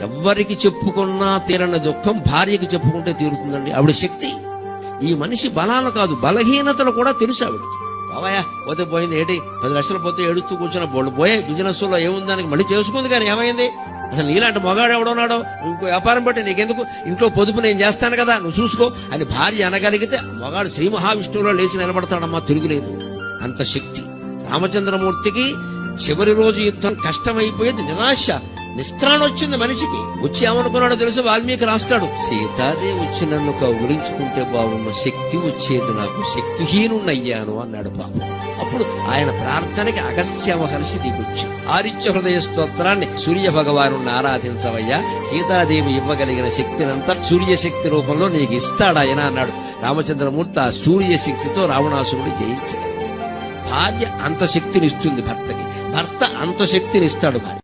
ఎవ్వరికి చెప్పుకున్నా తీరని దుఃఖం భార్యకి చెప్పుకుంటే తీరుతుందండి. ఆవిడ శక్తి. ఈ మనిషి బలాలు కాదు, బలహీనతలు కూడా తెలుసు ఆవిడకి. బాబాయా పోతే పోయింది, ఏంటి 10 లక్షలు పోతే ఏడుస్తూ కూర్చున్న బోళ్ళు పోయే, బిజినెస్ లో ఏముందానికి మళ్ళీ చేసుకుంది. కానీ ఏమైంది? అసలు నీలాంటి మగాడు ఎవడున్నాడో, ఇంకో వ్యాపారం బట్టి నీకెందుకు, ఇంట్లో పొదుపు నేను చేస్తాను కదా, నువ్వు చూసుకో అని భార్య అనగలిగితే మగాడు శ్రీ మహావిష్ణువులో లేచి నిలబడతాడమ్మా, తిరుగులేదు. అంత శక్తి రామచంద్రమూర్తికి. చివరి రోజు యుద్ధం కష్టమైపోయేది, నిరాశ, నిస్త్రాణ వచ్చింది మనిషికి. వచ్చి ఏమనుకున్నాడో తెలుసు, వాల్మీకి రాస్తాడు, సీతాదేవి వచ్చి నన్ను కౌగులించుకుంటే బాగున్న, శక్తి వచ్చేది నాకు, శక్తిహీనున్నయ్యాను అన్నాడు బాబు. అప్పుడు ఆయన ప్రార్థనకి అగస్త్య మహర్షి దిగొచ్చి ఆదిత్య హృదయ స్తోత్రాన్ని, సూర్య భగవాను ఆరాధించవయ్యా, సీతాదేవి ఇవ్వగలిగిన శక్తినంతా సూర్యశక్తి రూపంలో నీకు ఇస్తాడాయన అన్నాడు. రామచంద్రమూర్తి ఆ సూర్యశక్తితో రావణాసురుడు జయించగలడు. భార్య అంత శక్తిని ఇస్తుంది భర్తకి, భర్త అంత శక్తిని ఇస్తాడు భార్య.